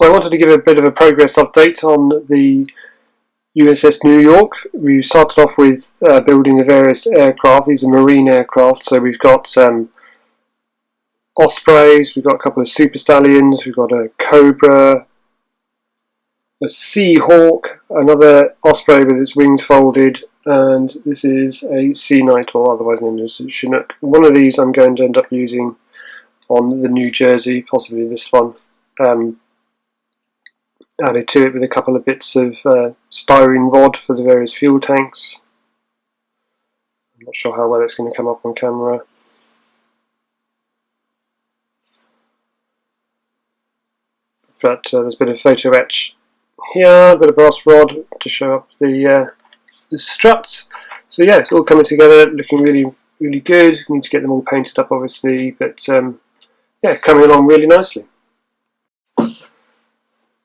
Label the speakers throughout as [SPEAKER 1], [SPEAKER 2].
[SPEAKER 1] So I wanted to give a bit of a progress update on the USS New York. We started off with building the various aircraft. These are marine aircraft, so we've got Ospreys, we've got a couple of Super Stallions, we've got a Cobra, a Seahawk, another Osprey with its wings folded, and this is a Sea Knight, or otherwise known as Chinook. One of these I'm going to end up using on the New Jersey, possibly this one. Added to it with a couple of bits of styrene rod for the various fuel tanks. I'm not sure how well it's going to come up on camera. But there's a bit of photo etch here, a bit of brass rod to show up the struts. So yeah, it's all coming together, looking really good. We need to get them all painted up obviously, but yeah, coming along really nicely.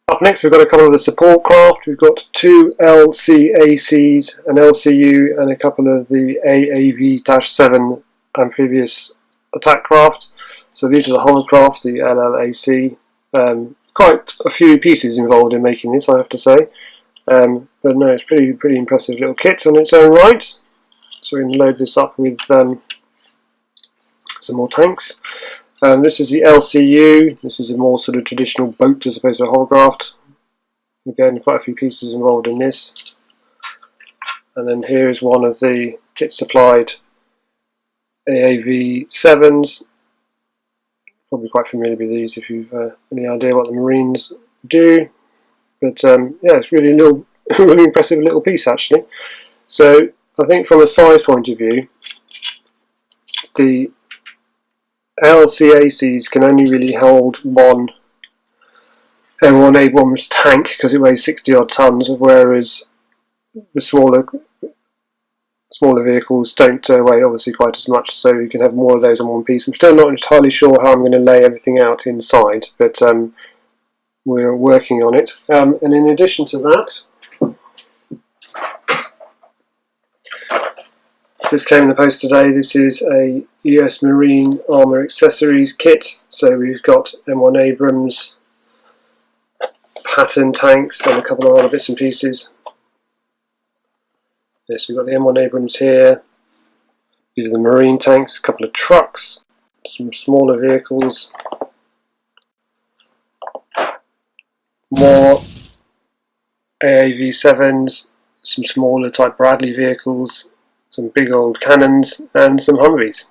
[SPEAKER 1] Up next we've got a couple of the support craft. We've got two LCACs, an LCU and a couple of the AAV-7 amphibious attack craft. So these are the hovercraft, the LLAC. Quite a few pieces involved in making this, I have to say. But no, it's pretty impressive little kit on its own right. So we can load this up with some more tanks. This is the LCU. This is a more sort of traditional boat as opposed to a hovercraft. Again, quite a few pieces involved in this. And then here is one of the kit supplied AAV-7s. Probably quite familiar with these if you've any idea what the Marines do. But yeah, it's really really impressive little piece actually. So I think from a size point of view, the LCACs can only really hold one M1 Abrams tank because it weighs 60 odd tons, whereas the smaller vehicles don't weigh obviously quite as much, so you can have more of those on one piece. I'm still not entirely sure how I'm going to lay everything out inside, but we're working on it. And in addition to that, this came in the post today. This is a US Marine Armour Accessories kit. So we've got M1 Abrams, Patton tanks and a couple of other bits and pieces. Yes, we've got the M1 Abrams here. These are the Marine tanks, a couple of trucks, some smaller vehicles, more AAV-7s, some smaller type Bradley vehicles, some big old cannons and some Humvees.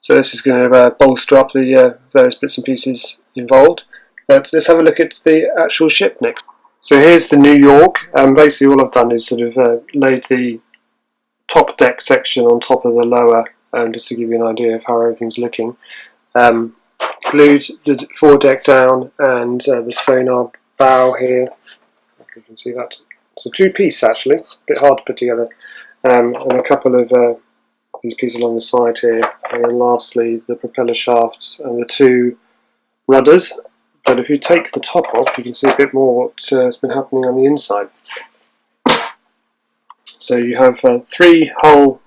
[SPEAKER 1] So this is going to bolster up the various bits and pieces involved. But let's have a look at the actual ship next. So here's the New York, and basically all I've done is sort of laid the top deck section on top of the lower, just to give you an idea of how everything's looking. Glued the foredeck down and the sonar bow here. If you can see that. It's a two-piece actually, a bit hard to put together. And a couple of these pieces along the side here, and then lastly the propeller shafts and the two rudders. But if you take the top off, you can see a bit more what's been happening on the inside. So you have three hull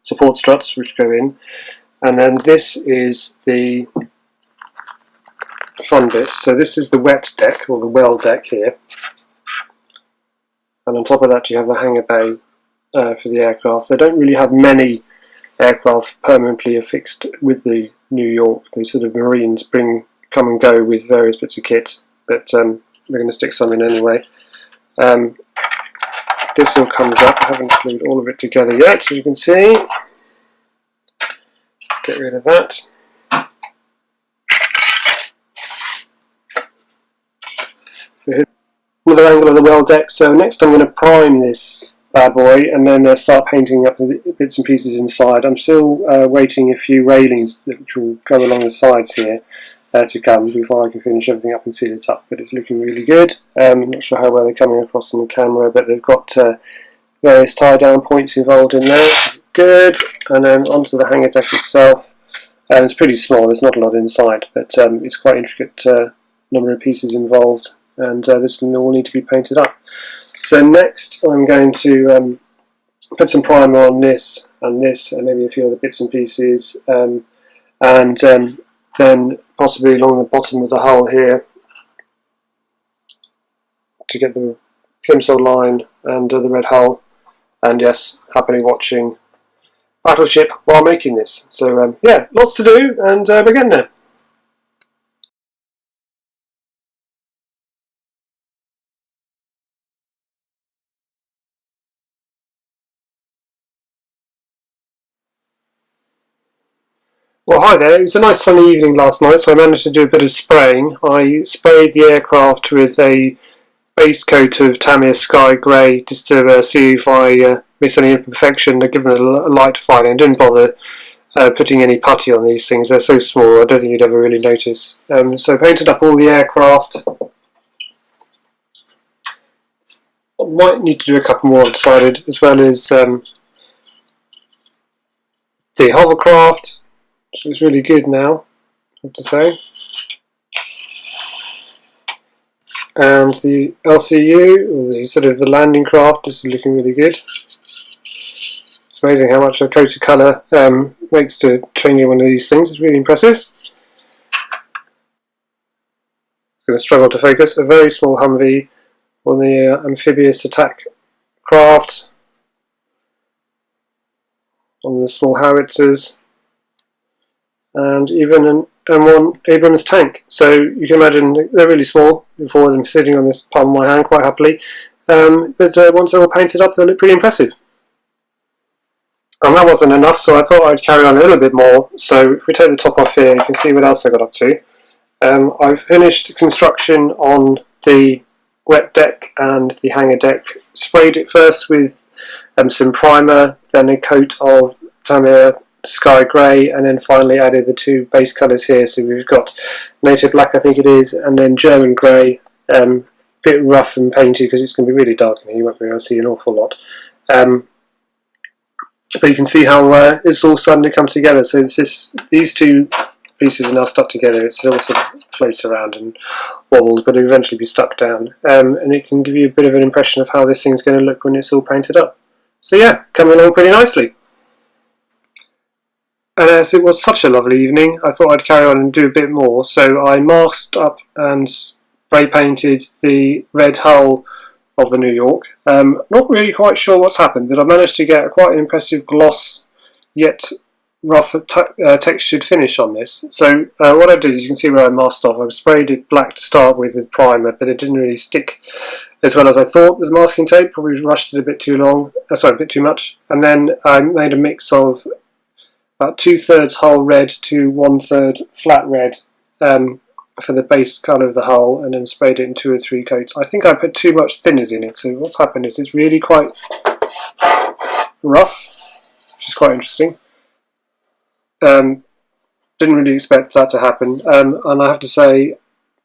[SPEAKER 1] support struts which go in, and then this is the fun bit. So this is the wet deck, or the well deck here, and on top of that you have the hangar bay for the aircraft. They don't really have many aircraft permanently affixed with the New York. The sort of Marines come and go with various bits of kit, but we're going to stick some in anyway. This all comes up. I haven't glued all of it together yet, as you can see. Let's get rid of that. Another angle of the well deck. So next I'm going to prime this bad boy and then start painting up the bits and pieces inside. I'm still waiting a few railings which will go along the sides here to come before I can finish everything up and seal it up, but it's looking really good. I'm not sure how well they're coming across on the camera, but they've got various tie down points involved in there. Good. And then onto the hangar deck itself. It's pretty small, there's not a lot inside, but it's quite intricate number of pieces involved, and this will all need to be painted up. So next I'm going to put some primer on this and maybe a few other bits and pieces, and then possibly along the bottom of the hull here to get the plimsoll line and the red hull, and yes, happily watching Battleship while making this. So yeah, lots to do, and we're getting there. Well, hi there. It was a nice sunny evening last night, so I managed to do a bit of spraying. I sprayed the aircraft with a base coat of Tamiya Sky Grey just to see if I miss any imperfection. I've given it a light filing. I didn't bother putting any putty on these things. They're so small, I don't think you'd ever really notice. So I painted up all the aircraft. I might need to do a couple more, I've decided, as well as the hovercraft, which looks really good now, I have to say. And the LCU, or the sort of the landing craft, is looking really good. It's amazing how much a coat of colour makes to changing one of these things. It's really impressive. It's going to struggle to focus. A very small Humvee on the amphibious attack craft, on the small howitzers, and even an M1 Abrams tank. So you can imagine they're really small for them sitting on this palm of my hand quite happily. But once they're all painted up, they look pretty impressive. And that wasn't enough, so I thought I'd carry on a little bit more. So if we take the top off here, you can see what else I got up to. I've finished construction on the wet deck and the hangar deck. Sprayed it first with some primer, then a coat of Tamiya Sky Grey, and then finally added the two base colours here. So we've got Native Black, I think it is, and then German Grey. Bit rough and painted because it's going to be really dark in here. You won't be able to see an awful lot. But you can see how it's all starting to come together. So it's these two pieces are now stuck together. It still sort of floats around and wobbles, but it'll eventually be stuck down. And it can give you a bit of an impression of how this thing's going to look when it's all painted up. So yeah, coming along pretty nicely. And as it was such a lovely evening, I thought I'd carry on and do a bit more. So I masked up and spray painted the red hull of the New York. Not really quite sure what's happened, but I managed to get quite an impressive gloss, yet rough textured finish on this. So what I did is, you can see where I masked off. I sprayed it black to start with primer, but it didn't really stick as well as I thought with masking tape. Probably rushed it a bit too long. Sorry, a bit too much. And then I made a mix of about 2/3 hull red to 1/3 flat red for the base colour of the hull, and then sprayed it in 2 or 3 coats. I think I put too much thinners in it, so what's happened is it's really quite rough, which is quite interesting. Didn't really expect that to happen, and I have to say,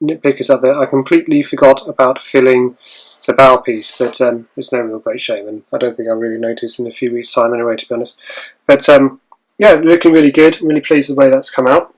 [SPEAKER 1] nitpickers out there, I completely forgot about filling the bow piece, but it's no real great shame, and I don't think I'll really notice in a few weeks' time anyway, to be honest. But yeah, looking really good. I'm really pleased with the way that's come out.